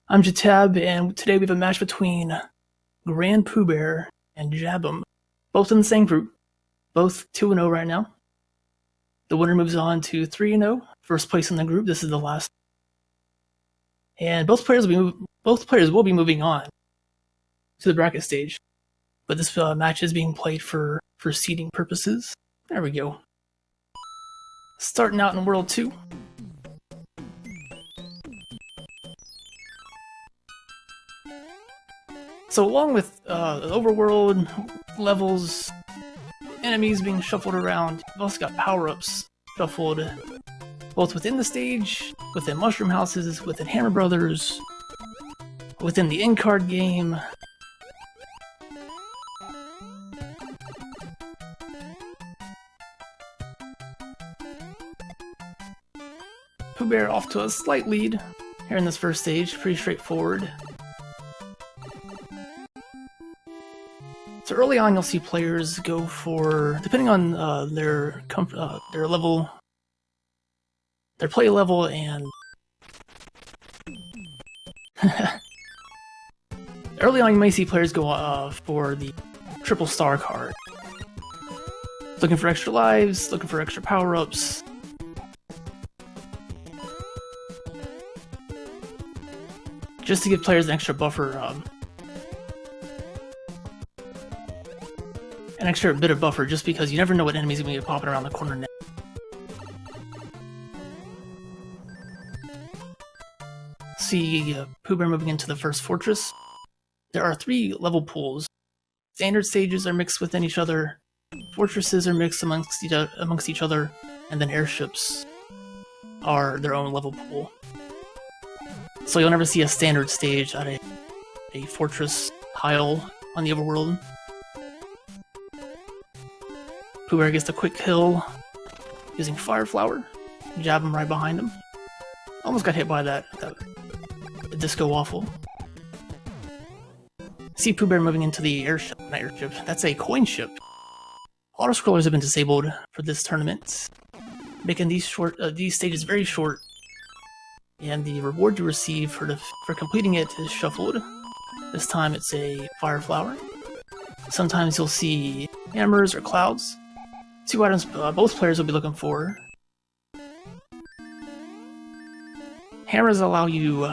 I'm Jetabb, and today we have a match between POOBear and Jabem, both in the same group, both 2-0 right now. The winner moves on to 3-0, first place in the group. This is the last, and both players will be moving on to the bracket stage. But this match is being played for seeding purposes. There we go. Starting out in World 2. So along with overworld levels, enemies being shuffled around, you've also got power-ups shuffled both within the stage, within mushroom houses, within Hammer Brothers, within the in-card game. POOBear off to a slight lead here in this first stage, pretty straightforward. So early on, you'll see players go for, depending on their level, their play level, and early on you may see players go for the triple star card, looking for extra lives, looking for extra power-ups. Just to give players an extra buffer, an extra bit of buffer, just because you never know what enemies are going to be popping around the corner next. See POOBear moving into the first fortress. There are 3 level pools. Standard stages are mixed within each other, fortresses are mixed amongst each other, and then airships are their own level pool. So you'll never see a standard stage at a fortress tile on the overworld. POOBear gets the quick kill using Fire Flower. Jabem right behind him. Almost got hit by that disco waffle. See POOBear moving into the airship. Not airship. That's a coin ship. Autoscrollers have been disabled for this tournament, making these stages very short. And the reward you receive for completing it is shuffled. This time it's a Fire Flower. Sometimes you'll see hammers or clouds. 2 items both players will be looking for. Hammers allow you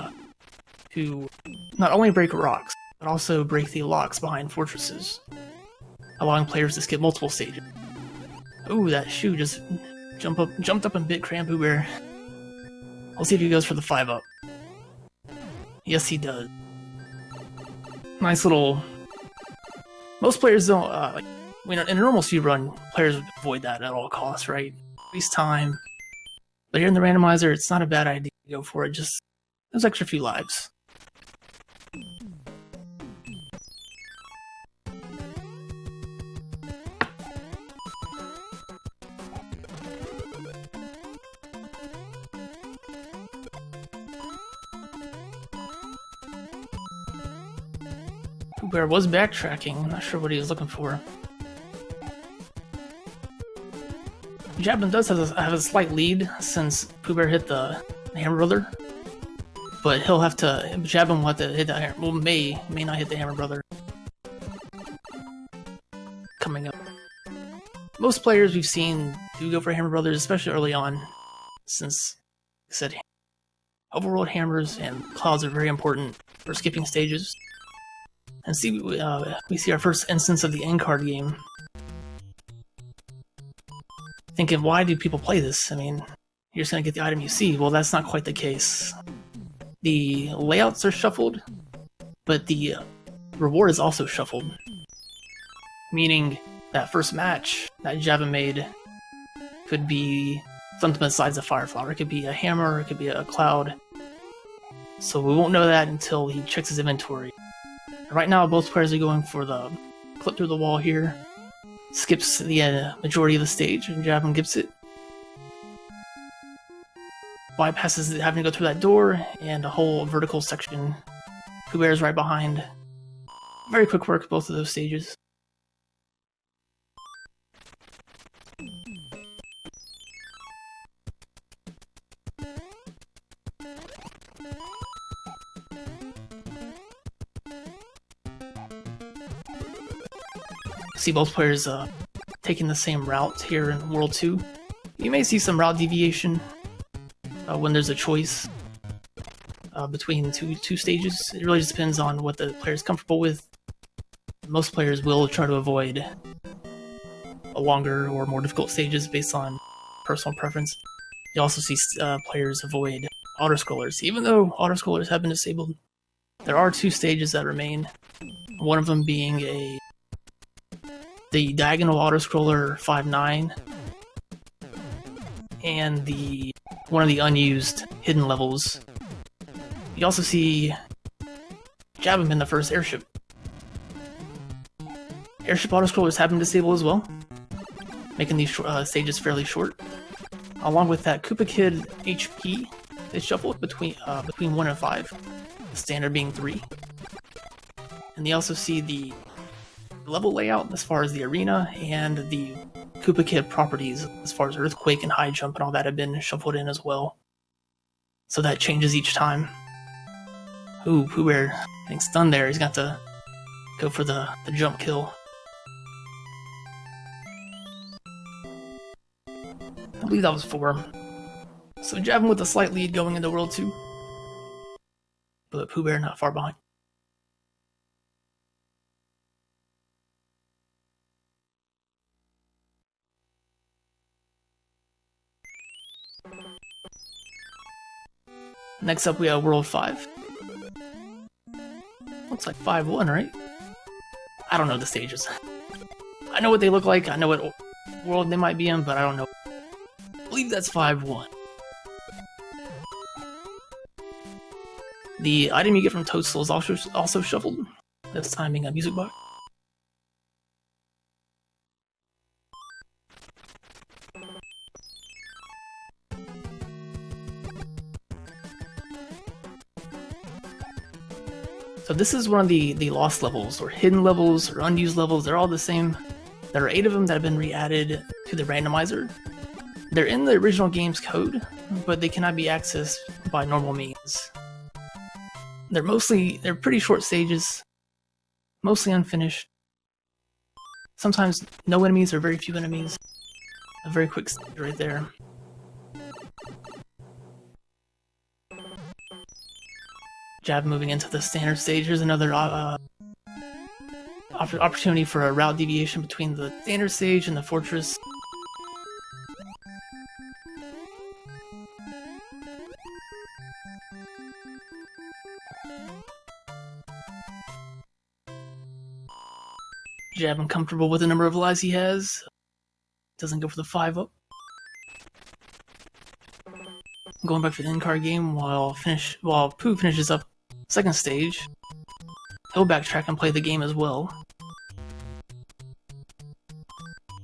to not only break rocks, but also break the locks behind fortresses, allowing players to skip multiple stages. Ooh, that shoe just jumped up and bit POOBear. We'll see if he goes for the 5-up. Yes, he does. Nice little... Most players don't, in a normal speed run, players would avoid that at all costs, right? Waste time. But here in the randomizer, it's not a bad idea to go for it, just those extra few lives. POOBear was backtracking, I'm not sure what he was looking for. Jabem does have a slight lead since POOBear hit the Hammer Brother, but Jabem will have to hit the Hammer, well, may not hit the Hammer Brother coming up. Most players we've seen do go for Hammer Brothers, especially early on, since, like I said, overworld hammers and clouds are very important for skipping stages. And see, we see our first instance of the in-card game. Thinking, why do people play this? I mean, you're just gonna get the item you see. Well, that's not quite the case. The layouts are shuffled, but the reward is also shuffled. Meaning, that first match that Jabem made could be something besides a Fire Flower. It could be a hammer, it could be a cloud. So we won't know that until he checks his inventory. Right now, both players are going for the clip through the wall here. Skips the majority of the stage, and Jabem gets it. Bypasses having to go through that door, and a whole vertical section. POOBear is right behind. Very quick work, both of those stages. See both players taking the same route here in World 2. You may see some route deviation when there's a choice between two stages. It really just depends on what the player is comfortable with. Most players will try to avoid longer or more difficult stages based on personal preference. You also see players avoid autoscrollers. Even though autoscrollers have been disabled, there are 2 stages that remain. One of them being the diagonal autoscroller 5-9, and one of the unused hidden levels. You also see Jabem in the first Airship. Airship autoscrollers have been disabled as well, making these stages fairly short. Along with that, Koopa Kid HP is shuffled between 1 and 5, the standard being 3. And you also see the level layout as far as the arena and the Koopa Kid properties as far as Earthquake and High Jump and all that have been shuffled in as well. So that changes each time. Ooh, POOBear getting stunned there. He's got to go for the jump kill. I believe that was 4. So Jabem with a slight lead going into World 2. But POOBear not far behind. Next up we have World 5. Looks like 5-1, right? I don't know the stages. I know what they look like, I know what world they might be in, but I don't know. I believe that's 5-1. The item you get from Toadstool is also shuffled, this time being a music box. So this is one of the lost levels, or hidden levels, or unused levels. They're all the same. There are 8 of them that have been re-added to the randomizer. They're in the original game's code, but they cannot be accessed by normal means. They're pretty short stages, mostly unfinished. Sometimes no enemies or very few enemies. A very quick stage right there. Jab moving into the standard stage. Here's another opportunity for a route deviation between the standard stage and the fortress. Jab comfortable with the number of lives he has. Doesn't go for the 5-up. Going back for the in-card game while Pooh finishes up second stage. He'll backtrack and play the game as well.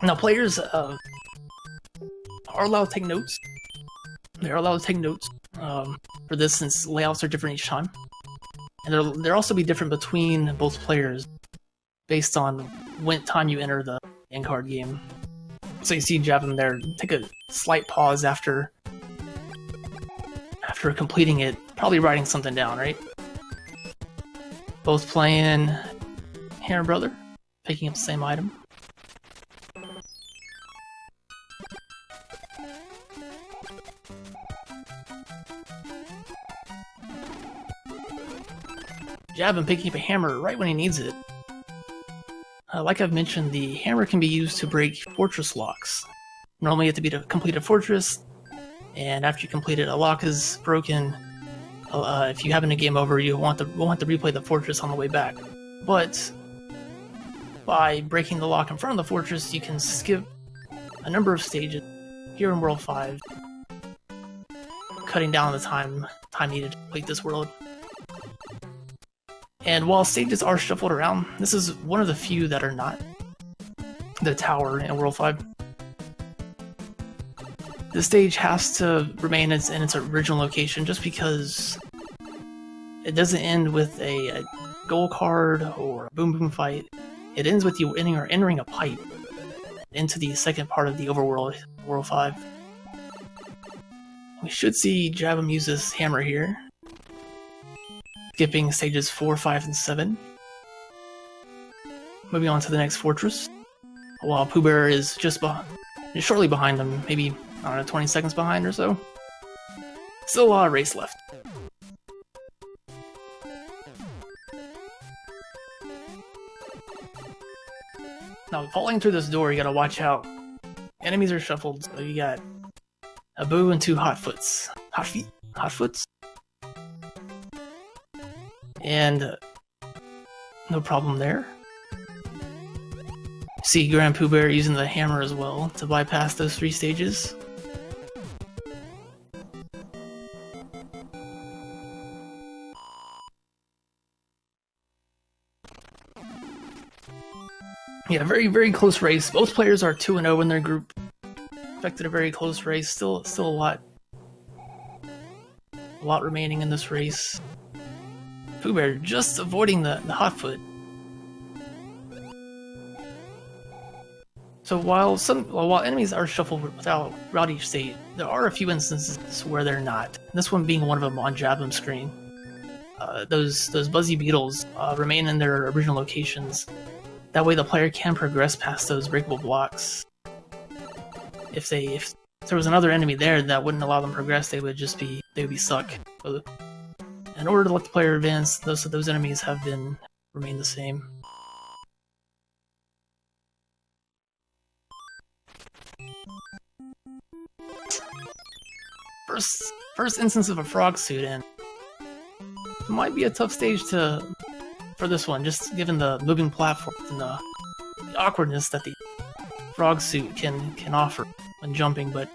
Now players are allowed to take notes. They're allowed to take notes for this since layouts are different each time. And they'll also be different between both players based on when time you enter the in-card game. So you see Jabem there take a slight pause after completing it, probably writing something down, right? Both playing Hammer Brother, picking up the same item. Jabem picking up a hammer right when he needs it. Like I've mentioned, the hammer can be used to break fortress locks. Normally you have to complete a fortress, and after you complete it, a lock is broken. If you happen to game over, you won't have to replay the fortress on the way back. But by breaking the lock in front of the fortress, you can skip a number of stages here in World 5, cutting down the time needed to complete this world. And while stages are shuffled around, this is one of the few that are not. The tower in World 5. The stage has to remain in its original location just because it doesn't end with a goal card or a boom boom fight. It ends with you entering a pipe into the second part of the overworld, World 5. We should see Jabem use this hammer here skipping stages 4, 5, and 7. Moving on to the next fortress, while POOBear is just shortly behind them, maybe, I don't know, 20 seconds behind or so. Still a lot of race left. Now, falling through this door, you gotta watch out. Enemies are shuffled, so you got a Boo and 2 Hotfoots. Hotfoots? And no problem there. See Grand POOBear using the hammer as well to bypass those 3 stages. Yeah, very, very close race. Both players are 2-0 in their group. Expected a very close race. Still a lot remaining in this race. POOBear just avoiding the Hotfoot. So while enemies are shuffled throughout each stage, there are a few instances where they're not. This one being one of them on Jabem's screen. Those buzzy beetles remain in their original locations. That way the player can progress past those breakable blocks. If there was another enemy there that wouldn't allow them to progress, they would be stuck. So in order to let the player advance, those enemies have remained the same. First instance of a frog suit, and it might be a tough stage for this one, just given the moving platforms and the awkwardness that the frog suit can offer when jumping, but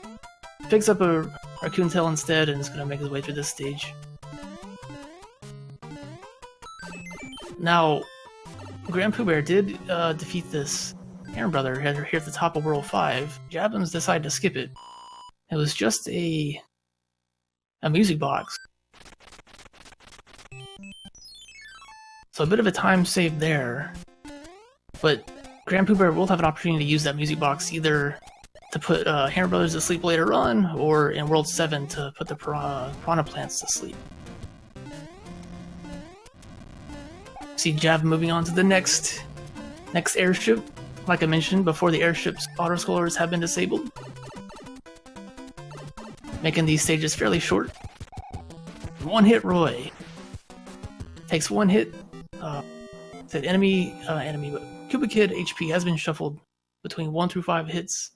picks up a raccoon tail instead and is going to make his way through this stage. Now, Grand POOBear did defeat this Aaron brother here at the top of World 5. Jabem's decided to skip it. It was just a music box. So a bit of a time save there, but Grand POOBear will have an opportunity to use that music box either to put Hammer Brothers to sleep later on, or in World 7 to put the piranha plants to sleep. See Jabem moving on to the next airship. Like I mentioned before, the airship's autoscrollers have been disabled, making these stages fairly short. One hit Roy. Takes one hit. Said enemy, but Cuba Kid HP has been shuffled between 1 through 5 hits,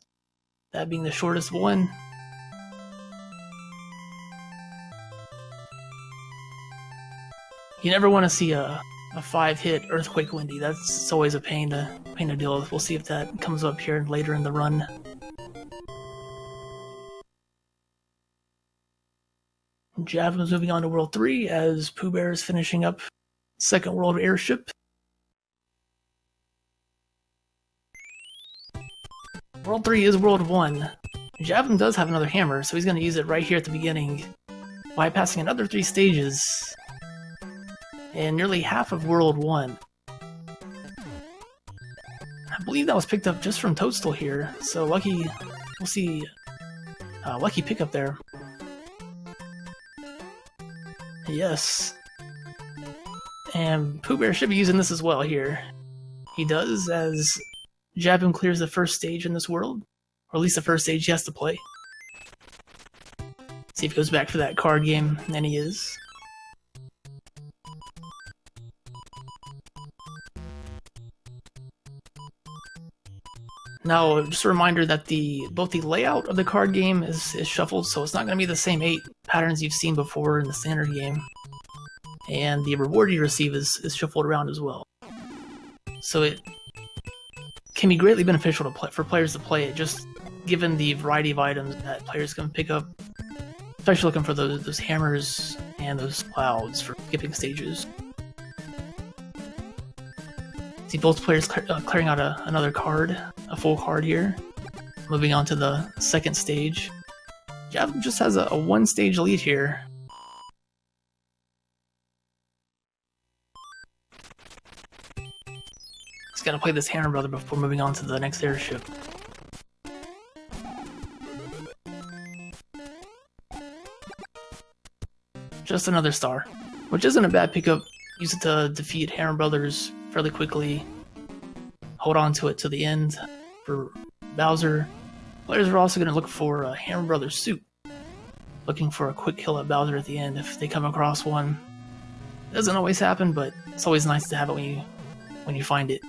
that being the shortest one. You never want to see a 5-hit Earthquake Windy. That's always a pain to deal with. We'll see if that comes up here later in the run. Jabem is moving on to World 3 as POOBear is finishing up second world airship. World 3 is World 1. Jabem does have another hammer, so he's going to use it right here at the beginning, bypassing another 3 stages and nearly half of World 1. I believe that was picked up just from Toadstool here, so lucky, we'll see, lucky pickup there. Yes. And POOBear should be using this as well here. He does, as Jabem clears the first stage in this world, or at least the first stage he has to play. See if he goes back for that card game, and he is. Now, just a reminder that both the layout of the card game is shuffled, so it's not going to be the same 8 patterns you've seen before in the standard game. And the reward you receive is shuffled around as well. So it can be greatly beneficial for players to play it, just given the variety of items that players can pick up, especially looking for those hammers and those clouds for skipping stages. See both players clearing out another card, a full card here. Moving on to the second stage. Jabem just has a 1-stage lead here. He's got to play this Hammer Brother before moving on to the next airship. Just another star. which isn't a bad pickup. Use it to defeat Hammer Brothers fairly quickly. Hold on to it to the end for Bowser. Players are also going to look for a Hammer Brothers suit, looking for a quick kill at Bowser at the end if they come across one. It doesn't always happen, but it's always nice to have it when you find it.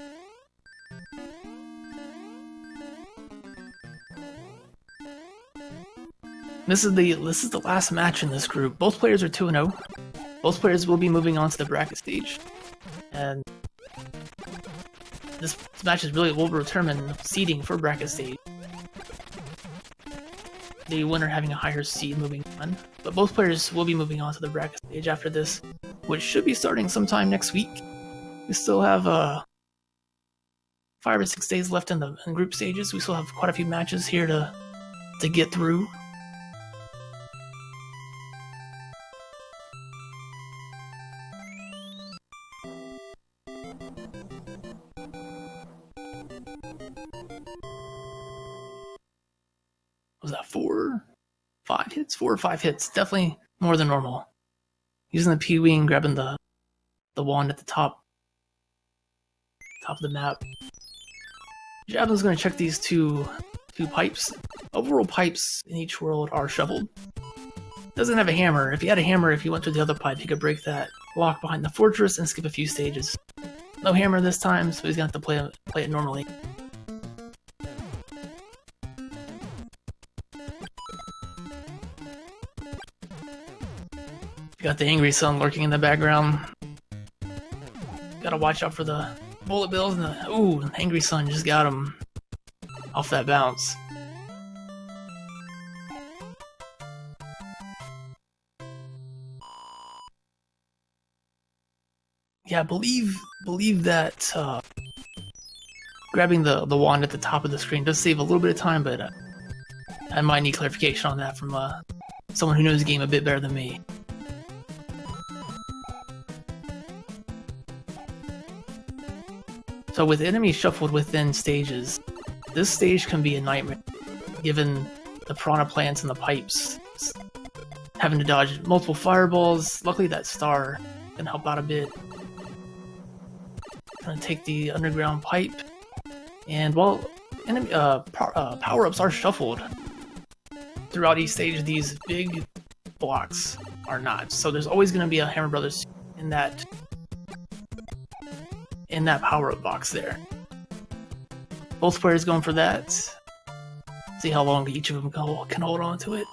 This is the last match in this group. Both players are 2-0. Both players will be moving on to the bracket stage, and this match is really will determine seeding for bracket stage. The winner having a higher seed moving on, but both players will be moving on to the bracket stage after this, which should be starting sometime next week. We still have 5 or 6 days left in group stages. We still have quite a few matches here to get through. Was that 4 or 5 hits? Definitely more than normal. Using the P-Wing and grabbing the wand at the top of the map. Jabem's going to check these two pipes. Overall pipes in each world are shoveled. Doesn't have a hammer. If he had a hammer, if he went through the other pipe, he could break that lock behind the fortress and skip a few stages. No hammer this time, so he's going to have to play it normally. Got the angry sun lurking in the background. Gotta watch out for the bullet bills and the angry sun just got him off that bounce. Yeah, believe that grabbing the wand at the top of the screen does save a little bit of time, but I might need clarification on that from someone who knows the game a bit better than me. So with enemies shuffled within stages, this stage can be a nightmare, given the piranha plants and the pipes. Having to dodge multiple fireballs. Luckily that star can help out a bit. Gonna take the underground pipe, and while enemy power-ups are shuffled throughout each stage, these big blocks are not. So there's always gonna be a Hammer Brothers in that power-up box there. Both players going for that. See how long each of them can hold on to it.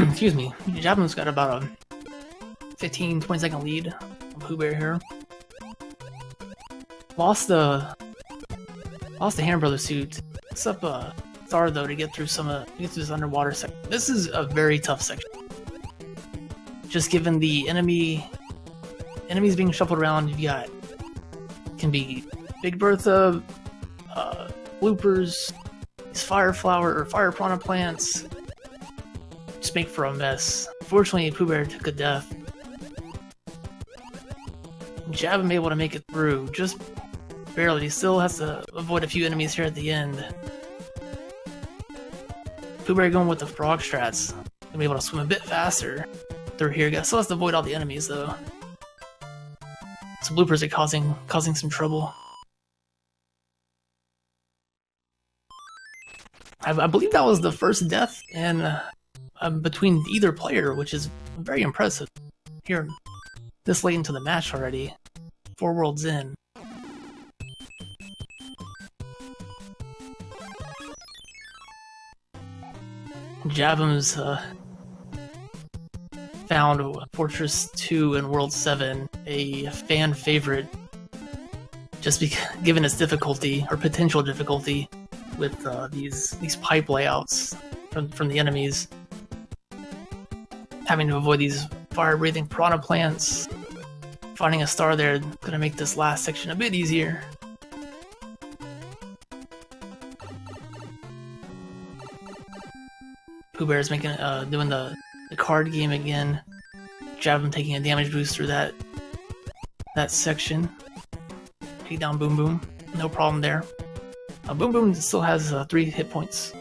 Excuse me. Jabem's got about a 15-20 second lead on POOBear here. Lost the Hammer Brothers suit. Picks up a star though to get through this underwater section. This is a very tough section. Just given the enemies being shuffled around, you've got can be Big Bertha, bloopers, these fire piranha plants. Just make for a mess. Unfortunately, POOBear took a death. Jabem able to make it through, just barely. He still has to avoid a few enemies here at the end. POOBear going with the frog strats. Gonna be able to swim a bit faster through here. Still has to avoid all the enemies though. Some bloopers are causing some trouble. I believe that was the first death in between either player, which is very impressive. Here, this late into the match already, 4 worlds in. Jabem's found Fortress 2 in World 7 a fan favorite, just given its difficulty, or potential difficulty, with these pipe layouts from the enemies. Having to avoid these fire-breathing piranha plants. Finding a star there gonna make this last section a bit easier. POOBear is doing the card game again. Jabem taking a damage boost through that section. Take down Boom Boom, no problem there. Boom Boom still has 3 hit points.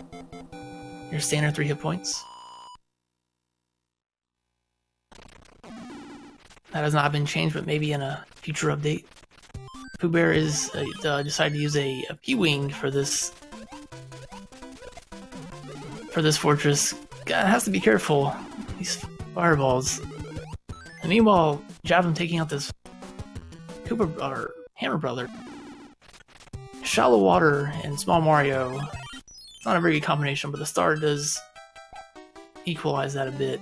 Your standard 3 hit points. That has not been changed, but maybe in a future update. POOBear is decided to use a P-Wing for this fortress. God, has to be careful. These fireballs. And meanwhile, Jabem taking out this Hammer Brother. Shallow Water and Small Mario. It's not a very good combination, but the star does equalize that a bit.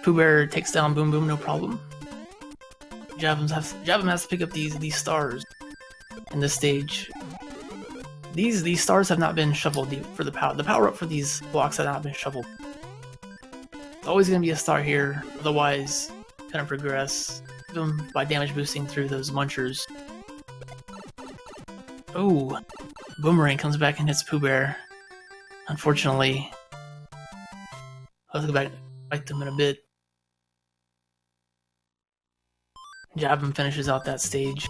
POOBear takes down Boom Boom, no problem. Jabem has to pick up these stars in this stage. These stars have not been shoveled deep for the power up for these blocks have not been shoveled. It's always gonna be a star here, otherwise gonna progress them by damage boosting through those munchers. Oh, Boomerang comes back and hits POOBear. Unfortunately, I'll go back and fight them in a bit. Jabem finishes out that stage.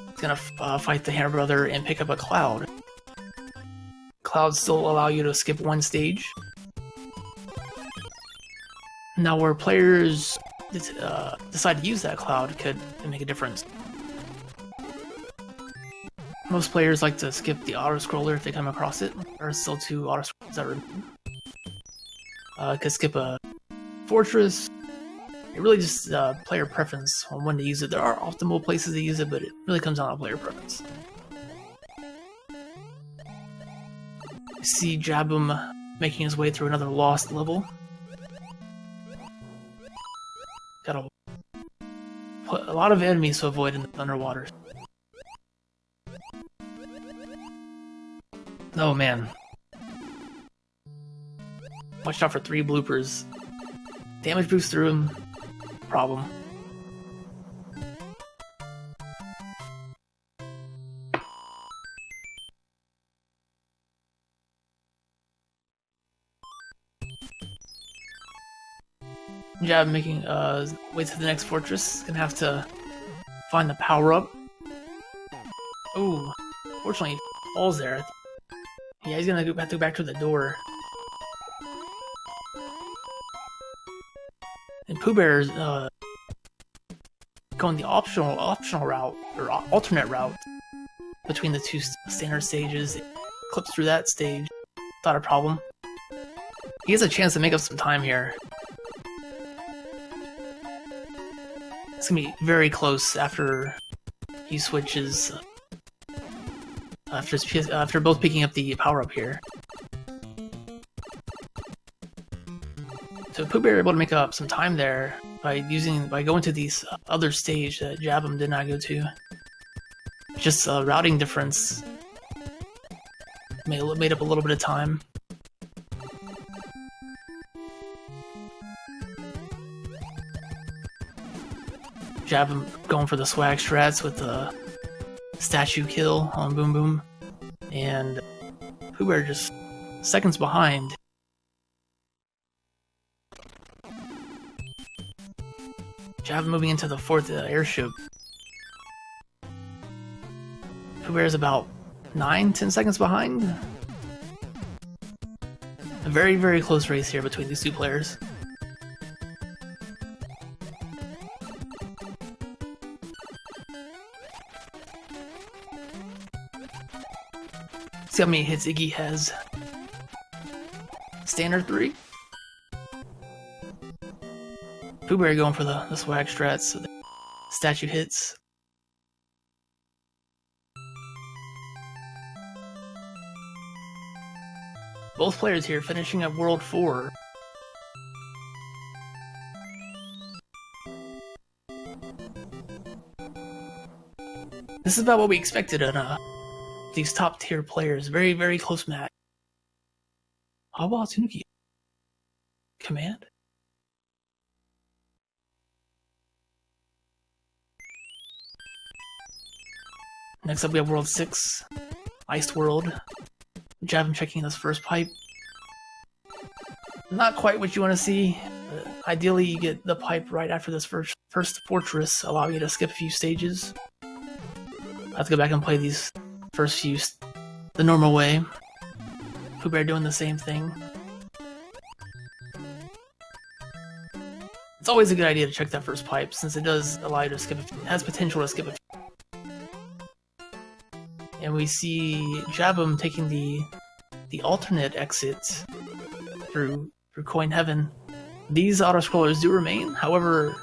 He's gonna fight the Hammer Brother and pick up a Cloud. Clouds still allow you to skip one stage. Now, where players decide to use that Cloud could make a difference. Most players like to skip the Autoscroller if they come across it. There are still 2 Autoscrollers that remain. Could skip a Fortress. It really just player preference on when to use it. There are optimal places to use it, but it really comes down to player preference. You see Jabem making his way through another lost level. Gotta put a lot of enemies to avoid in the underwater. Oh man. Watch out for 3 bloopers. Damage boost through him. Problem. Jabem making way to the next fortress. Gonna have to find the power up. Oh, fortunately, he falls there. Yeah, he's gonna have to go back to the door. And POOBear is going the optional route, or alternate route, between the 2 standard stages. It clips through that stage without a problem. He has a chance to make up some time here. It's gonna be very close after he switches. After both picking up the power up here. So POOBear able to make up some time there by going to these other stage that Jabem did not go to. Just a routing difference made up a little bit of time. Jabem going for the swag strats with the statue kill on Boom Boom, and POOBear just seconds behind. Jabem moving into the 4th airship. POOBear is about 9-10 seconds behind. A very, very close race here between these 2 players. See how many hits Iggy has. Standard 3. POOBear going for the swag strats, so the statue hits. Both players here finishing at World 4. This is about what we expected in these top tier players. Very, very close match. How about Tanuki? Command? Next up we have World 6, Iced World. Jabem checking this first pipe. Not quite what you want to see. Ideally you get the pipe right after this first fortress, allowing you to skip a few stages. I have to go back and play these first few the normal way. POOBear doing the same thing. It's always a good idea to check that first pipe, since it does allow you to skip it has potential to skip a few. And we see Jabem taking the alternate exit through Coin Heaven. These autoscrollers do remain, however,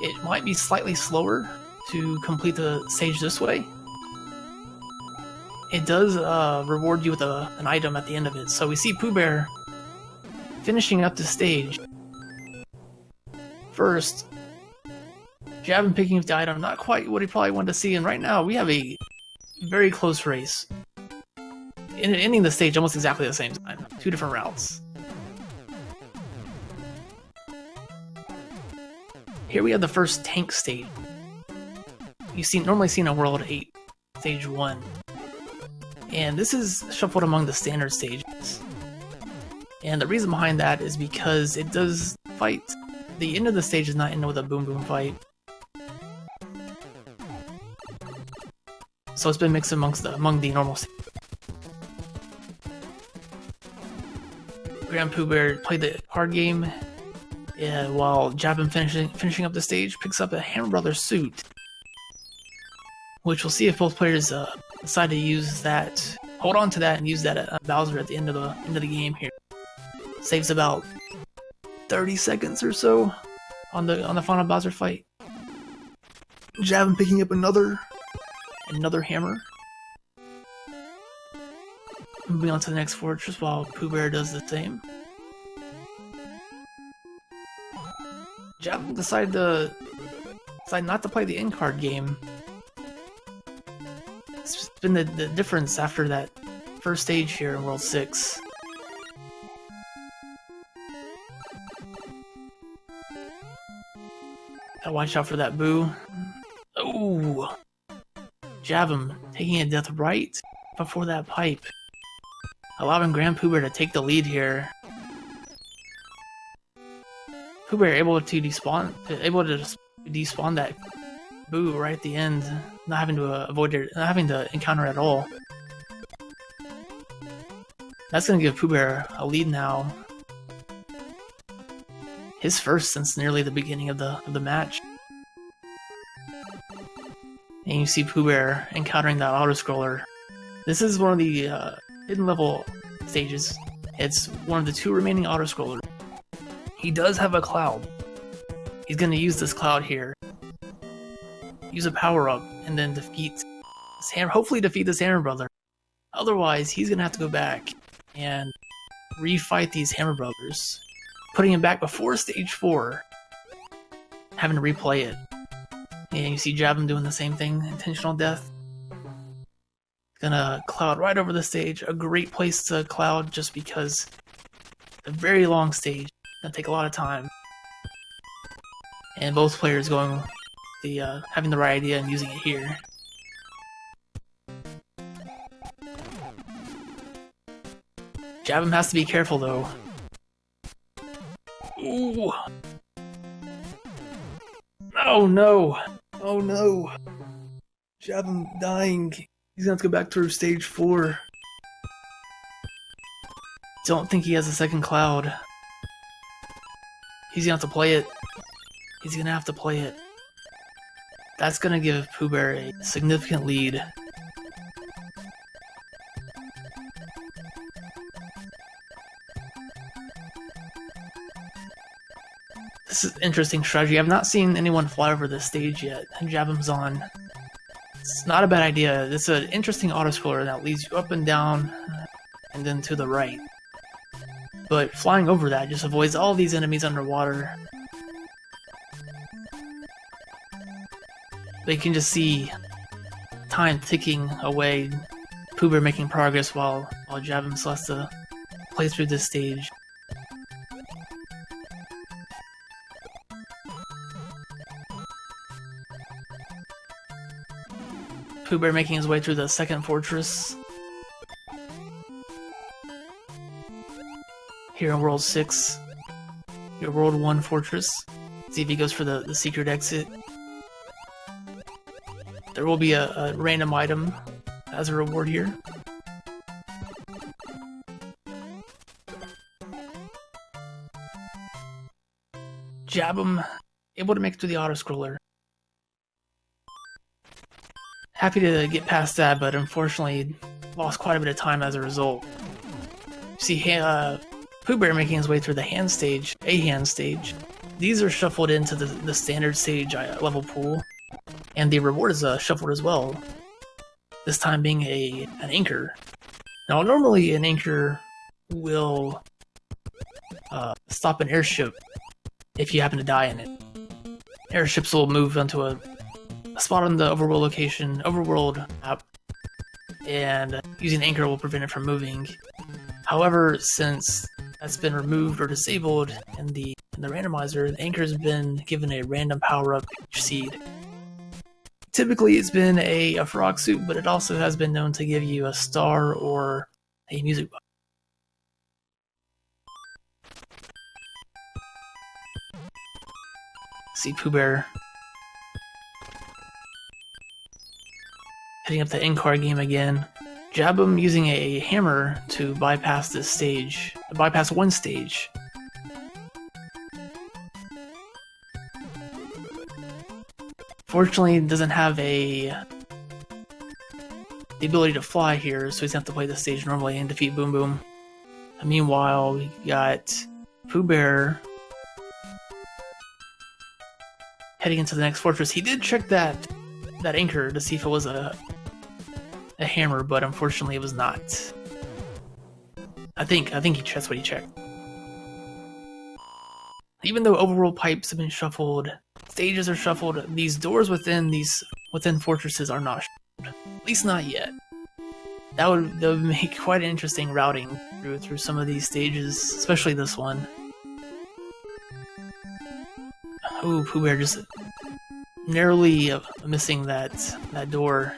it might be slightly slower to complete the stage this way. It does reward you with an item at the end of it, so we see POOBear finishing up the stage. First, Jabem picking up the item, not quite what he probably wanted to see, and right now we have a very close race. Ending the stage almost exactly the same time. 2 different routes. Here we have the first tank stage. Normally seen in World 8, Stage 1. And this is shuffled among the standard stages. And the reason behind that is because it does fight. The end of the stage does not end with a boom boom fight. So it's been mixed among the normal stages. POOBear played the card game, while Jabem finishing up the stage picks up a Hammer Brothers suit, which we'll see if both players decide to use that, hold on to that, and use that at Bowser at the end of the game here. Saves about 30 seconds or so on the final Bowser fight. Jabem picking up another hammer. Moving on to the next fortress while POOBear does the same. Jabem decided not to play the end card game. It's been the difference after that first stage here in World 6. Gotta watch out for that boo. Oh! Jabem taking a death right before that pipe, allowing POOBear to take the lead here. POOBear able to despawn that boo right at the end, not having to avoid it, not having to encounter it at all. That's gonna give POOBear a lead now. His first since nearly the beginning of the match. And you see POOBear encountering that Autoscroller. This is one of the hidden level stages. It's one of the 2 remaining Autoscrollers. He does have a cloud. He's going to use this cloud here. Use a power-up, and then hopefully defeat this Hammer Brother. Otherwise, he's going to have to go back and refight these Hammer Brothers, putting him back before Stage 4, having to replay it. And you see Jabem doing the same thing, intentional death. Gonna cloud right over the stage. A great place to cloud just because it's a very long stage. Gonna take a lot of time. And both players going having the right idea and using it here. Jabem has to be careful though. Ooh. Oh no! Oh no! Jabem dying. He's gonna have to go back through Stage 4. Don't think he has a second cloud. He's gonna have to play it. He's gonna have to play it. That's gonna give POOBear a significant lead. This is interesting strategy. I've not seen anyone fly over this stage yet, and Jabem's on. It's not a bad idea. It's an interesting autoscroller that leads you up and down, and then to the right. But flying over that just avoids all these enemies underwater. They can just see time ticking away, POOBear making progress while Jabem still has to play through this stage. POOBear making his way through the second fortress. Here in World 6. Your World 1 fortress. See if he goes for the secret exit. There will be a random item as a reward here. Jabem, able to make it through the Autoscroller. Happy to get past that, but unfortunately lost quite a bit of time as a result. See, POOBear making his way through the hand stage, These are shuffled into the standard stage level pool, and the reward is shuffled as well. This time being an anchor. Now, normally an anchor will stop an airship if you happen to die in it. Airships will move onto a spot on the overworld map, and using anchor will prevent it from moving. However, since that's been removed or disabled in the randomizer, the anchor's been given a random power-up each seed. Typically it's been a frog suit, but it also has been known to give you a star or a music box. See POOBear hitting up the in-car game again. Jabem using a hammer to bypass this stage, bypass one stage. Fortunately, it doesn't have the ability to fly here, so he's gonna have to play the stage normally and defeat Boom Boom. And meanwhile, we got POOBear heading into the next fortress. He did check that anchor to see if it was a hammer, but unfortunately it was not. I think that's what he checked. Even though overworld pipes have been shuffled, stages are shuffled, these doors within fortresses are not shuffled. At least not yet. That would make quite an interesting routing through some of these stages, especially this one. Ooh, POOBear just narrowly missing that door.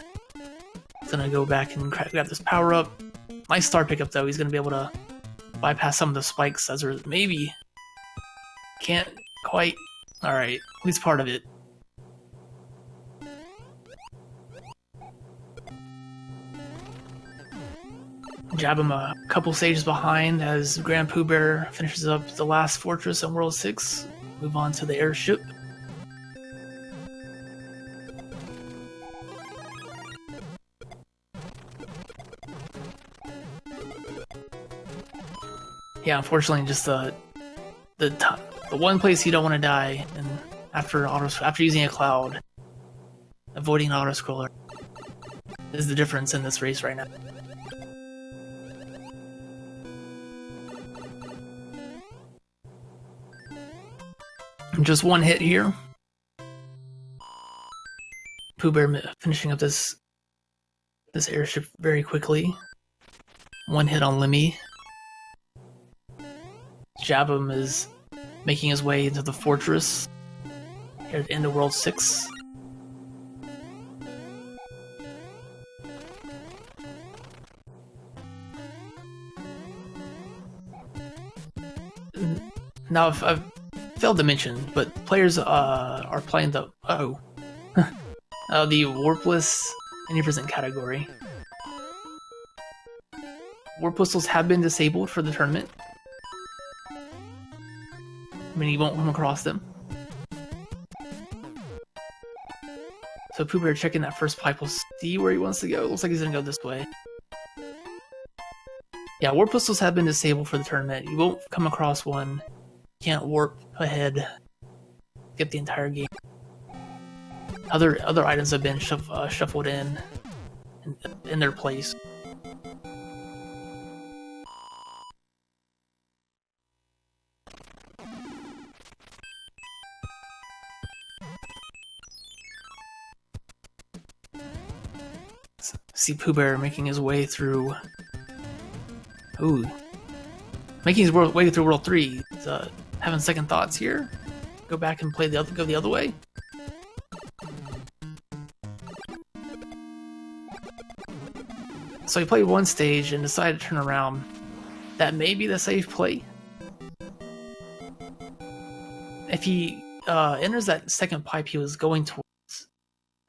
He's gonna go back and grab this power up. Nice star pickup though. He's gonna be able to bypass some of the spikes as there maybe can't quite. All right, at least part of it. Jabem a couple stages behind as Grand POOBear finishes up the last fortress in World 6. Move on to the airship. Yeah, unfortunately, just the one place you don't want to die, and after using a cloud, avoiding an autoscroller is the difference in this race right now. Just one hit here. POOBear finishing up this airship very quickly. One hit on Lemmy. Jabem is making his way into the fortress here at the end of World 6. Now, I've failed to mention, but players are playing the the warpless 90% category. Warp pistols have been disabled for the tournament. I mean, you won't come across them. So POOBear checking that first pipe. We'll see where he wants to go. Looks like he's gonna go this way. Yeah, warp pistols have been disabled for the tournament. You won't come across one. You can't warp ahead. Skip the entire game. Other items have been shuffled in their place. See POOBear making his way through. Ooh, making his way through World 3. He's having second thoughts here. Go back and go the other way. So he played one stage and decided to turn around. That may be the safe play. If he enters that second pipe he was going towards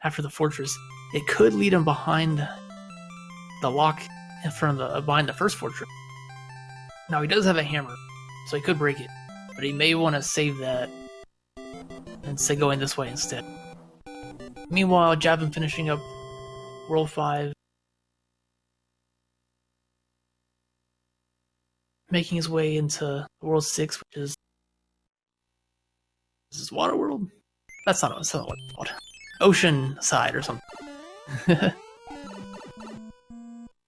after the fortress, it could lead him behind the lock in front of behind the first fortress. Now he does have a hammer, so he could break it, but he may want to save that and say going this way instead. Meanwhile, Jabem finishing up World 5, making his way into World 6, which is... Is this Water World? That's not what it's called. Ocean Side or something.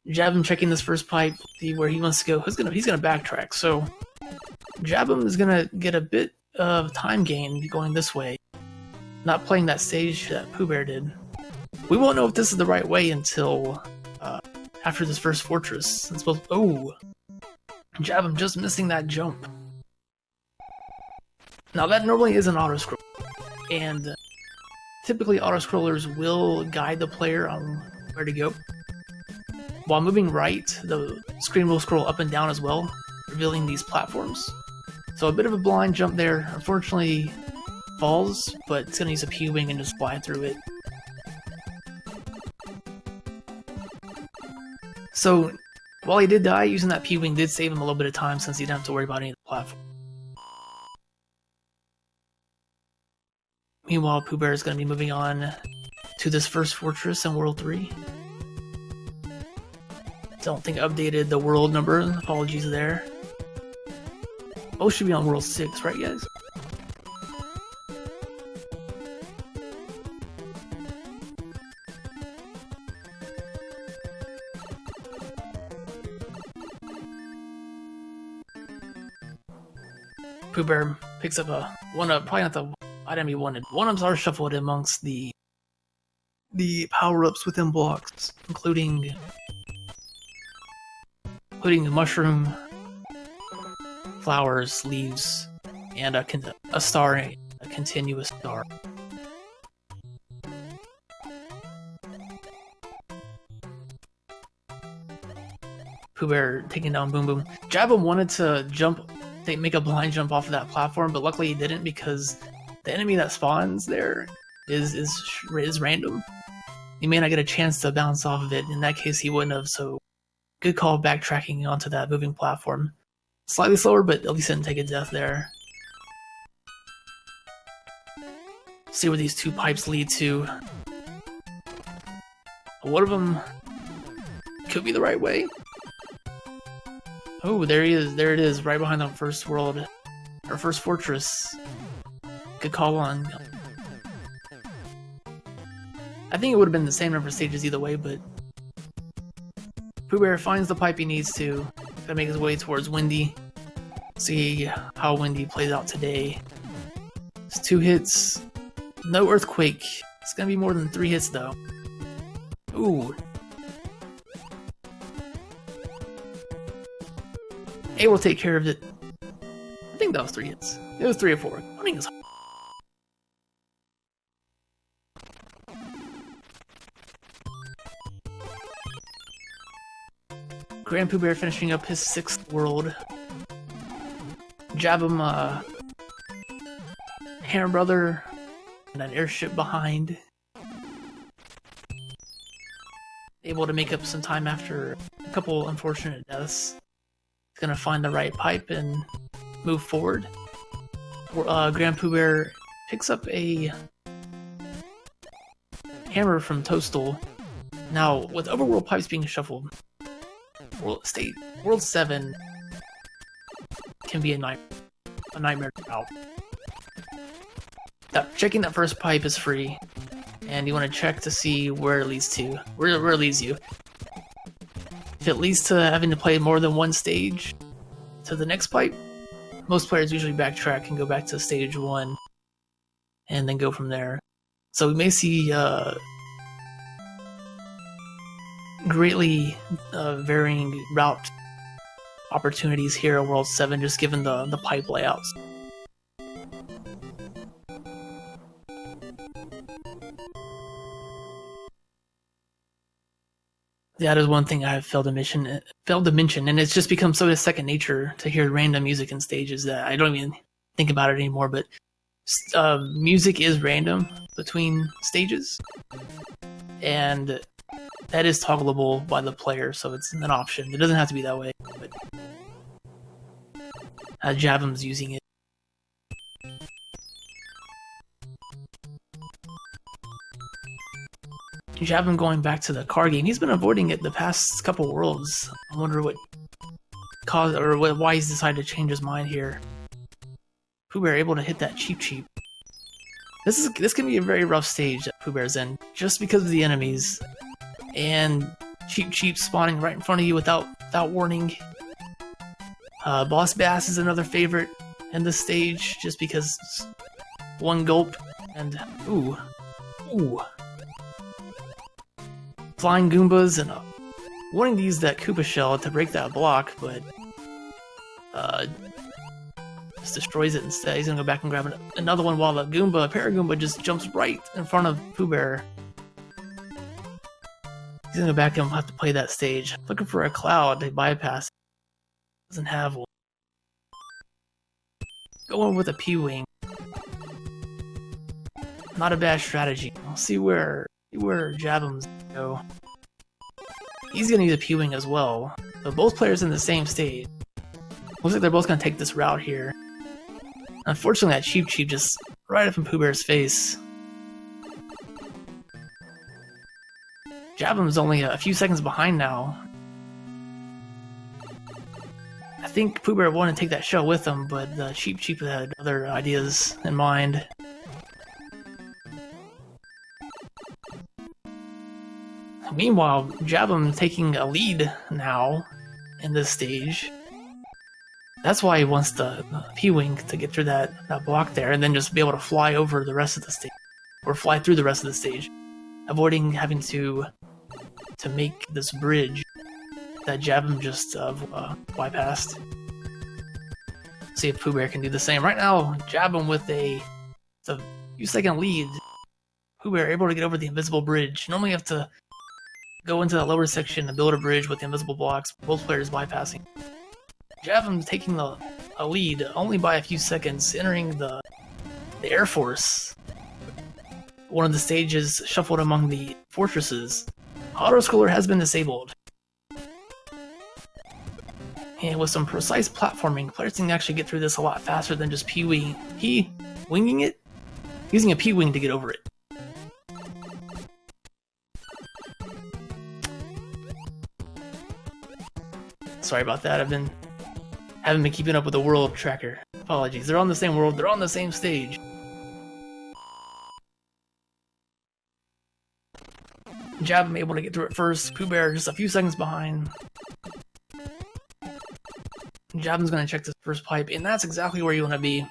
Jabem checking this first pipe, see where he wants to go. He's gonna backtrack, so Jabem is gonna get a bit of time gain going this way. Not playing that stage that POOBear did. We won't know if this is the right way until after this first fortress. Oh! Jabem just missing that jump. Now that normally is an autoscroller, and typically autoscrollers will guide the player on where to go. While moving right, the screen will scroll up and down as well, revealing these platforms. So a bit of a blind jump there, unfortunately falls, but it's going to use a P-wing and just fly through it. So while he did die, using that P-wing did save him a little bit of time since he didn't have to worry about any of the platforms. Meanwhile, POOBear is going to be moving on to this first fortress in World 3. Don't think I updated the world number, apologies there. Both should be on World 6, right guys? POOBear picks up probably not the item he wanted. One of them are shuffled amongst the power-ups within blocks, including the mushroom, flowers, leaves, and a star, a continuous star. POOBear taking down Boom Boom. Jabem wanted to make a blind jump off of that platform, but luckily he didn't because the enemy that spawns there is random. He may not get a chance to bounce off of it. In that case, he wouldn't have. So, good call backtracking onto that moving platform. Slightly slower, but at least didn't take a death there. See where these two pipes lead to. One of them could be the right way. Oh, there he is. There it is, right behind the first world, or first fortress. Good call on. I think it would have been the same number of stages either way, but POOBear finds the pipe he needs to make his way towards Windy. See how Windy plays out today. It's 2 hits, no earthquake. It's gonna be more than 3 hits though. Ooh. Able to take care of it. I think that was 3 hits. It was 3 or 4. Hunting is Grand POOBear finishing up his 6th world. Jabem, Hammer Brother, and an airship behind. Able to make up some time after a couple unfortunate deaths. Gonna find the right pipe and move forward. Grand POOBear picks up a hammer from Toadstool. Now, with overworld pipes being shuffled, World 7 can be a nightmare out. Checking that first pipe is free, and you want to check to see where it leads to, where it leads you. If it leads to having to play more than one stage to the next pipe, most players usually backtrack and go back to stage 1 and then go from there. So we may see greatly varying route opportunities here at World 7, just given the pipe layouts. That is one thing I have failed to mention, and it's just become so second nature to hear random music in stages that I don't even think about it anymore. But music is random between stages, and that is toggleable by the player, so it's an option. It doesn't have to be that way, but Jabem's using it. Jabem going back to the car game. He's been avoiding it the past couple worlds. I wonder what caused, or why he's decided to change his mind here. POOBear able to hit that cheap. This can be a very rough stage that POOBear's in, just because of the enemies and cheap spawning right in front of you without warning. Boss Bass is another favorite in this stage, just because one gulp and ooh. Flying Goombas, and wanting to use that Koopa Shell to break that block, but just destroys it instead. He's gonna go back and grab another one while the Paragoomba just jumps right in front of POOBear. He's gonna go back and have to play that stage. Looking for a cloud to bypass. Doesn't have one. Going with a P-Wing. Not a bad strategy. I'll see where Jabem's go. He's gonna use a P-Wing as well. So both players in the same stage. Looks like they're both gonna take this route here. Unfortunately, that cheap just right up in POOBear's face. Jabem's only a few seconds behind now. I think POOBear wanted to take that shell with him, but the cheap had other ideas in mind. Meanwhile, Jabem taking a lead now in this stage. That's why he wants the P-Wing to get through that block there and then just be able to fly over the rest of the stage. Or fly through the rest of the stage. Avoiding having to make this bridge that Jabem just bypassed. See if POOBear can do the same. Right now, Jabem with a few second lead. POOBear able to get over the invisible bridge. Normally you have to go into the lower section and build a bridge with the invisible blocks, both players bypassing. Jabem taking a lead only by a few seconds, entering the Air Force. One of the stages shuffled among the fortresses. Autoscroller has been disabled. And with some precise platforming, players can actually get through this a lot faster than just P-winging it, using a P-wing to get over it. Sorry about that, haven't been keeping up with the world tracker. Apologies, they're on the same world, they're on the same stage. Jabem able to get through it first, POOBear just a few seconds behind. Jabem's gonna check this first pipe, and that's exactly where you want to be.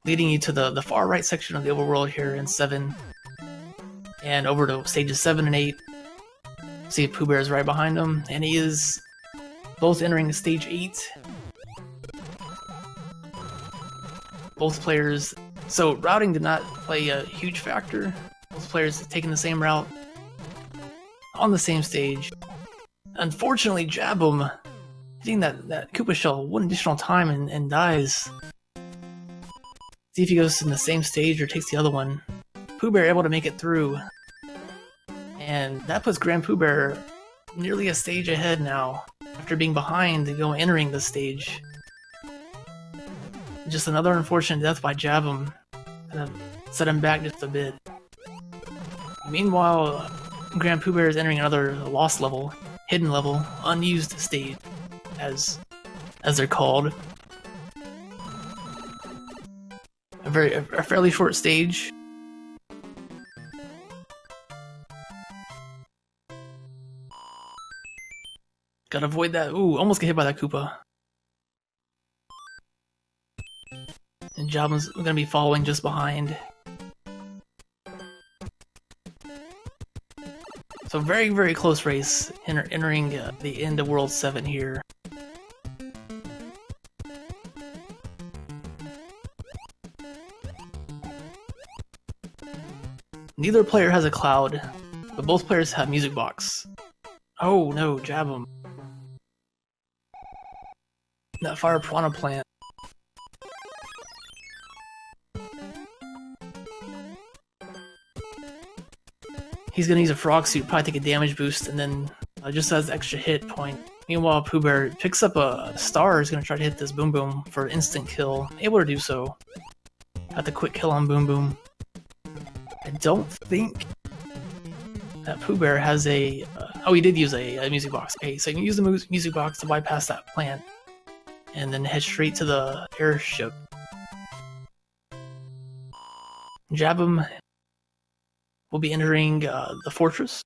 Leading you to the far right section of the overworld here in 7. And over to stages 7 and 8. See if POOBear is right behind him, and he is both entering stage 8. Both players... So, routing did not play a huge factor. Both players taking the same route on the same stage. Unfortunately, Jabem hitting that Koopa Shell one additional time and dies. See if he goes in the same stage or takes the other one. POOBear able to make it through. And that puts Grand POOBear nearly a stage ahead now, after being behind to go entering the stage. Just another unfortunate death by Jabem. Kind of set him back just a bit. Meanwhile, Grand POOBear is entering another lost level, hidden level, unused stage, as they're called. A fairly short stage. Gotta avoid that. Ooh, almost get hit by that Koopa. And Jabem's gonna be following just behind. So very, very close race, entering the end of World 7 here. Neither player has a cloud, but both players have music box. Oh no, Jabem. That fire piranha plant. He's gonna use a frog suit, probably take a damage boost, and then just has extra hit point. Meanwhile, POOBear picks up a star, is gonna try to hit this Boom Boom for instant kill. Able to do so. Got the quick kill on Boom Boom. I don't think that POOBear has a... oh, he did use a music box. Okay, so you can use the music box to bypass that plant, and then head straight to the airship. Jabem will be entering the fortress,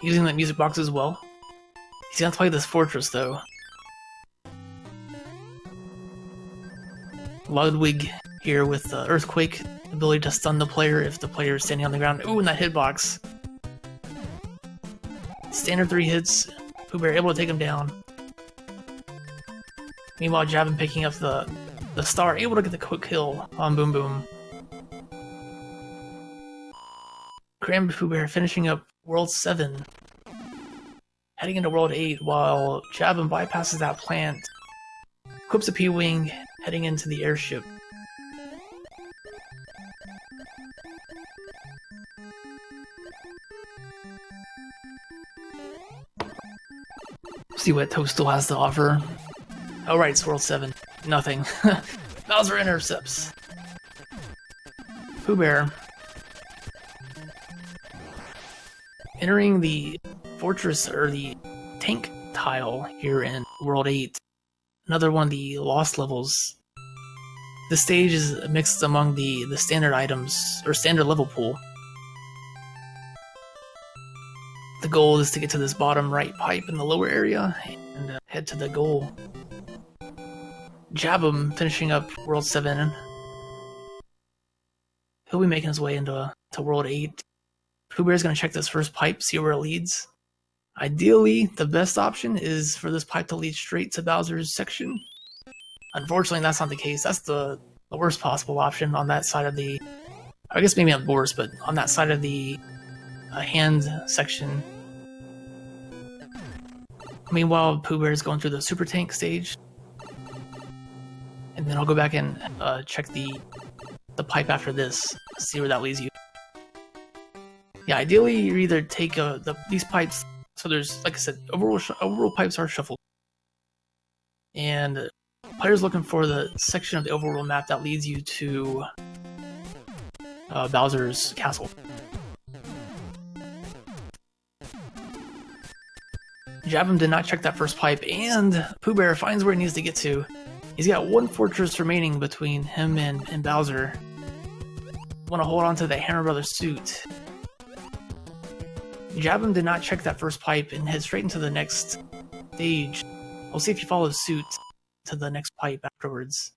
using that music box as well. He's gonna play this fortress though. Ludwig here with Earthquake, ability to stun the player if the player is standing on the ground. Ooh, and that hitbox. Standard 3 hits, POOBear able to take him down. Meanwhile, Jabem picking up the star, able to get the quick kill on Boom Boom. Grand POOBear finishing up World 7. Heading into World 8 while Jabem bypasses that plant. Equips a P-Wing, heading into the airship. See what Toadstool has to offer. Oh right, it's World 7. Nothing. Bowser intercepts. POOBear entering the fortress, or the tank tile here in World 8. Another one of the lost levels. The stage is mixed among the standard items, or standard level pool. The goal is to get to this bottom right pipe in the lower area, and head to the goal. Jabem finishing up World 7. He'll be making his way into World 8. POOBear is going to check this first pipe, see where it leads. Ideally, the best option is for this pipe to lead straight to Bowser's section. Unfortunately, that's not the case. That's the worst possible option on that side of the... I guess maybe not worse, but on that side of the hand section. Meanwhile, POOBear is going through the super tank stage. And then I'll go back and check the pipe after this, see where that leads you. Yeah, ideally you either take these pipes, so there's, like I said, overall pipes are shuffled. And players looking for the section of the overworld map that leads you to Bowser's castle. Jabem did not check that first pipe, and POOBear finds where he needs to get to. He's got one fortress remaining between him and Bowser. Want to hold on to the Hammer Brothers suit. Jabem did not check that first pipe and head straight into the next stage. We'll see if he follows suit to the next pipe afterwards.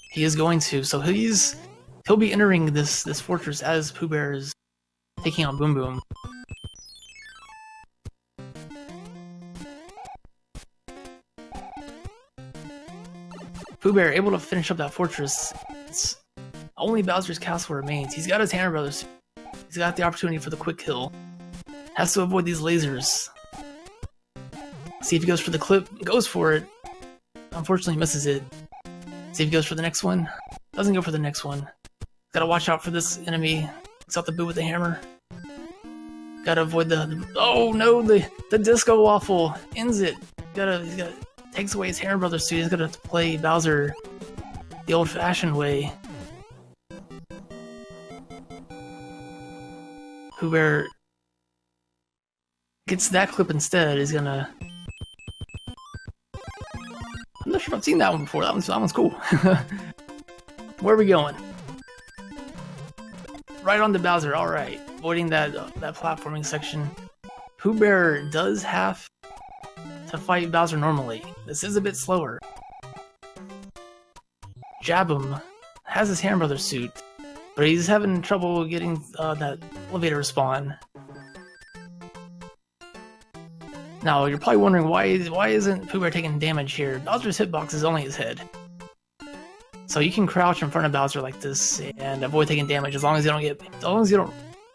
He is going to, so he'll be entering this fortress as POOBear is taking on Boom Boom. POOBear able to finish up that fortress. It's only Bowser's castle remains. He's got his Hammer Brothers. He's got the opportunity for the quick kill. Has to avoid these lasers. See if he goes for the clip. Goes for it. Unfortunately misses it. See if he goes for the next one. Doesn't go for the next one. Gotta watch out for this enemy. Takes out the boot with the hammer. Gotta avoid the oh no, the disco waffle ends it. Takes away his Hammer Brothers suit. He's gonna play Bowser the old-fashioned way. POOBear gets that clip instead. Is gonna. I'm not sure if I've seen that one before. That one's cool. Where are we going? Right on to Bowser. All right, avoiding that platforming section. POOBear does have to fight Bowser normally. This is a bit slower. Jabem has his Hammer Brothers suit, but he's having trouble getting that elevator respawn. Now, you're probably wondering why isn't POOBear taking damage here? Bowser's hitbox is only his head. So you can crouch in front of Bowser like this and avoid taking damage as long as you don't get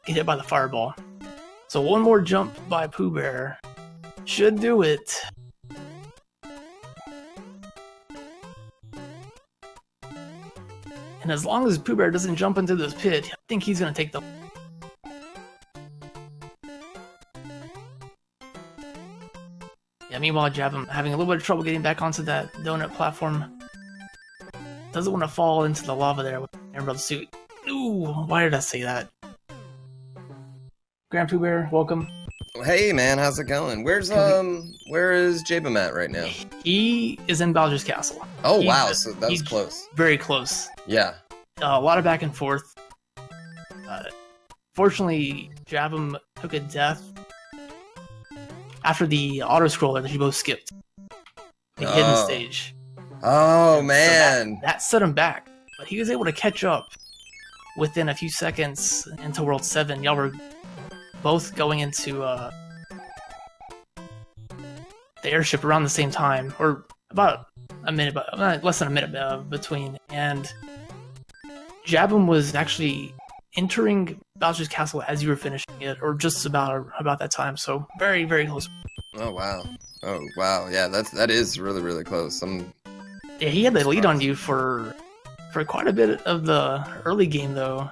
hit by the fireball. So one more jump by POOBear should do it. And as long as POOBear doesn't jump into this pit, I think he's gonna take the. Yeah, meanwhile, Jabem having a little bit of trouble getting back onto that donut platform. Doesn't want to fall into the lava there with Emerald suit. Ooh, why did I say that? Grand POOBear, welcome. Hey man, how's it going? Where is Jabem at right now? He is in Bowser's Castle. Oh wow, so that was close. Very close. Yeah. A lot of back and forth. Fortunately, Jabem took a death after the Autoscroller that you both skipped. The hidden stage. Oh man. So that set him back. But he was able to catch up within a few seconds into World 7. Y'all were both going into the airship around the same time, or about a minute, but less than a minute between. And Jabem was actually entering Bowser's Castle as you were finishing it, or just about that time. So very, very close. Oh wow. Oh wow. Yeah, that is really, really close. Yeah, he had the lead on you for quite a bit of the early game, though.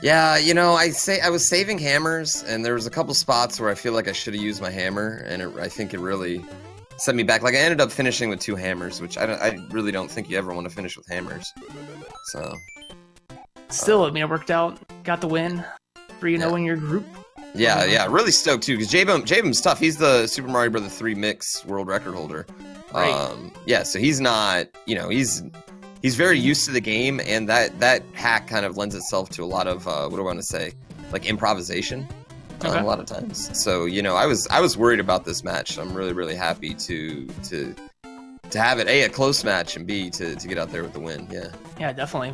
Yeah, you know, I was saving hammers, and there was a couple spots where I feel like I should have used my hammer, and I think it really set me back. Like, I ended up finishing with 2 hammers, which I really don't think you ever want to finish with hammers. So still, I mean, it worked out. Got the win. 3-0 in your group. Yeah, really stoked too, because Jabem's tough. He's the Super Mario Bros. 3 mix world record holder. Right. Yeah, so he's not, you know, he's very used to the game, and that hack kind of lends itself to a lot of what do I want to say, like improvisation, a lot of times. So you know, I was worried about this match. I'm really, really happy to have it a close match, and B to get out there with the win. Yeah, definitely.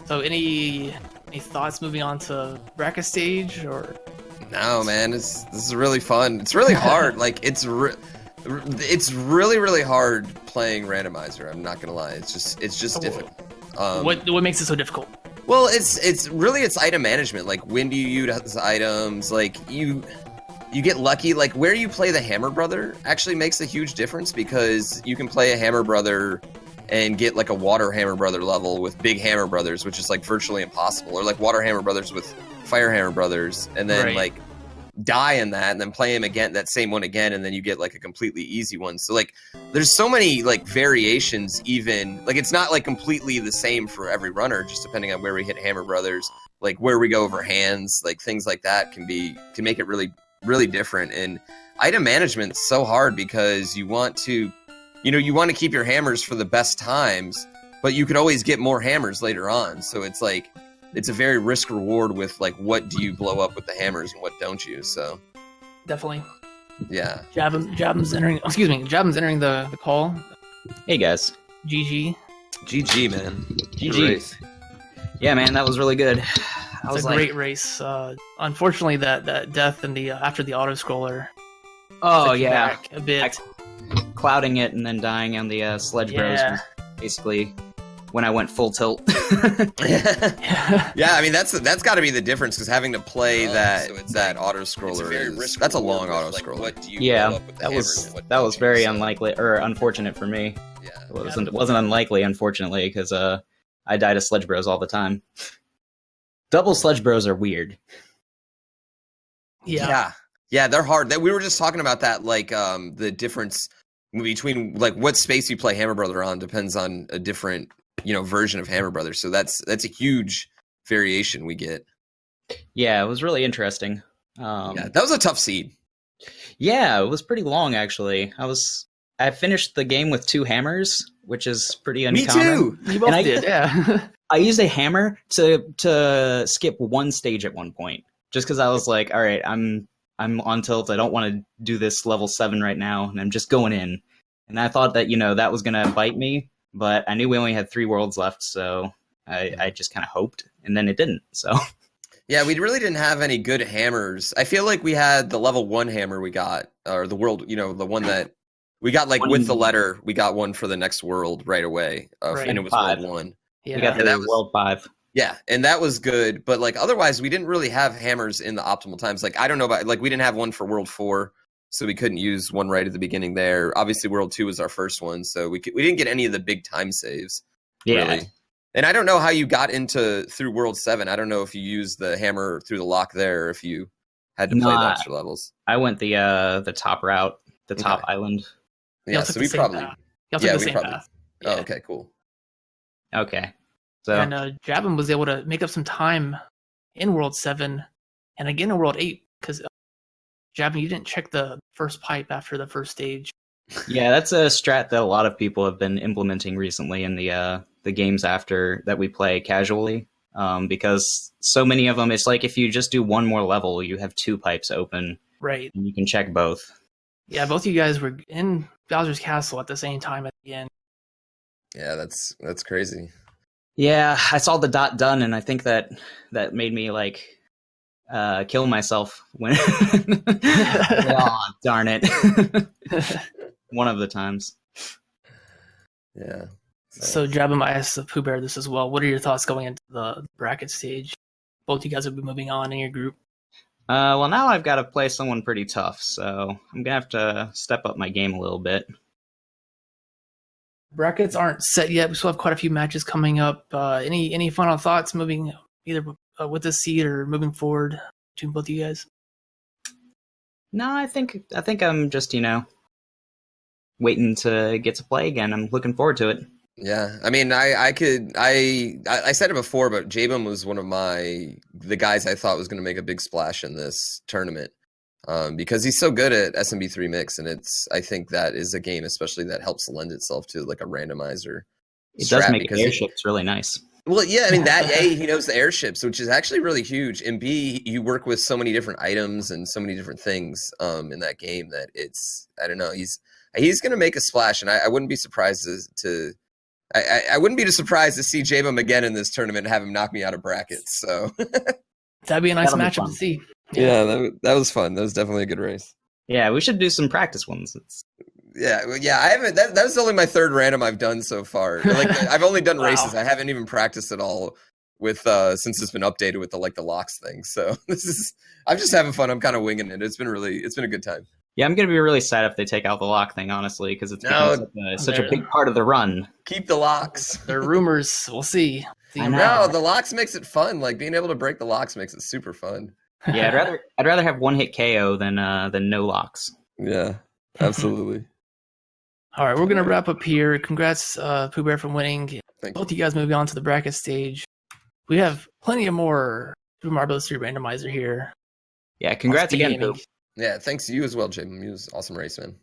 So any thoughts moving on to bracket stage, or? No, man, this is really fun. It's really hard. Like it's really, really hard playing Randomizer. I'm not gonna lie. It's just difficult. What makes it so difficult? Well, it's really item management. Like, when do you use items? Like, you get lucky. Like, where you play the Hammer Brother actually makes a huge difference, because you can play a Hammer Brother and get like a Water Hammer Brother level with big Hammer Brothers, which is like virtually impossible, or like Water Hammer Brothers with Fire Hammer Brothers, and then like die in that, and then play him again, that same one again, and then you get like a completely easy one. So like there's so many like variations, even like it's not like completely the same for every runner, just depending on where we hit Hammer Brothers, like where we go over hands, like things like that can make it really, really different. And item management's so hard, because you want to keep your hammers for the best times, but you could always get more hammers later on. So it's like, it's a very risk reward with like, what do you blow up with the hammers and what don't you? So definitely. Yeah. Jabem's entering the call. Hey guys. GG, man. GG. Yeah, man, that was really good. It's a great race. Unfortunately, that death in the after the Autoscroller. Oh yeah, back a bit. Clouding it and then dying on the Sledge Bros was basically when I went full tilt. Yeah, I mean that's got to be the difference, because having to play that Autoscroller that's a long Autoscroller. Like, that was very unlikely or unfortunate for me. Yeah, it wasn't unlikely, unfortunately, because I died to Sledge Bros all the time. Double Sledge Bros are weird. Yeah, they're hard. We were just talking about that, like the difference between like what space you play Hammer Brother on depends on a different version of Hammer Brothers. So that's a huge variation we get. Yeah, it was really interesting. Yeah, that was a tough seed. Yeah, it was pretty long actually. I finished the game with 2 hammers, which is pretty uncommon. Me too. You both did. Yeah. I used a hammer to skip one stage at one point, just because I was like, all right, I'm on tilt. I don't want to do this level 7 right now, and I'm just going in. And I thought that that was gonna bite me, but I knew we only had 3 worlds left, so I just kind of hoped, and then it didn't. So yeah, we really didn't have any good hammers. I feel like we had the level 1 hammer we got, or the world, the one that We got like One- with the letter, we got one for the next world right away, Right. and it was Five. World 1. Yeah. We got Yeah, the that was- World 5. Yeah, and that was good, but like otherwise, we didn't really have hammers in the optimal times. Like I don't know about like we didn't have one for World 4, so we couldn't use one right at the beginning there. Obviously, World 2 was our first one, so we didn't get any of the big time saves. Yeah. Really. And I don't know how you got through World 7. I don't know if you used the hammer through the lock there, or if you had to play the Nah. extra levels. I went the top route, the top island. Yeah, took so the we same probably. path. Y'all Yeah, took the we same probably- path. Oh, Yeah. okay, cool. Okay. So And Jabem was able to make up some time in World 7 and again in World 8 because Jabem, you didn't check the first pipe after the first stage. yeah, that's a strat that a lot of people have been implementing recently in the games after that we play casually. Because so many of them, it's like if you just do one more level, you have 2 pipes open Right. and you can check both. Yeah, both of you guys were in Bowser's Castle at the same time at the end. Yeah, that's crazy. Yeah, I saw the dot done, and I think that made me like kill myself when. Oh, darn it! One of the times. Yeah. So Jabem, I asked the POOBear this as well. What are your thoughts going into the bracket stage? Both you guys will be moving on in your group. Well, now I've got to play someone pretty tough, so I'm gonna have to step up my game a little bit. Brackets aren't set yet. We still have quite a few matches coming up. Any final thoughts moving either with this seed or moving forward between both of you guys? No, I think I'm just waiting to get to play again. I'm looking forward to it. Yeah, I mean, I said it before, but Jabem was one of the guys I thought was going to make a big splash in this tournament, because he's so good at SMB3 mix, and I think that is a game especially that helps lend itself to like a randomizer. It does strat make because airships really nice. Well, yeah, I mean that A, he knows the airships, which is actually really huge, and B, you work with so many different items and so many different things in that game that I don't know, he's going to make a splash, and I wouldn't be surprised I wouldn't be surprised to see Jabem again in this tournament and have him knock me out of brackets. So That'd be a nice That'll be matchup fun. to see. yeah, that was fun. That was definitely a good race. Yeah, we should do some practice ones. Yeah, I haven't. That was only my 3rd random I've done so far. Like I've only done Wow. races. I haven't even practiced at all with since it's been updated with the locks thing. So I'm just having fun. I'm kind of winging it. It's been a good time. Yeah, I'm gonna be really sad if they take out the lock thing, honestly, because it's No, become such a big part of the run. Keep the locks. There are rumors. We'll see. I know. No, the locks makes it fun. Like being able to break the locks makes it super fun. Yeah, I'd rather have one hit KO than no locks. Yeah, absolutely. All right, we're gonna wrap up here. Congrats, POOBear, for winning. Thank Both you. you guys moving on to the bracket stage. We have plenty of more Super Mario Bros. 3 Randomizer here. Yeah, congrats Speed again, Gaming. Poop. Yeah, thanks to you as well, Jim. You was an awesome race, man.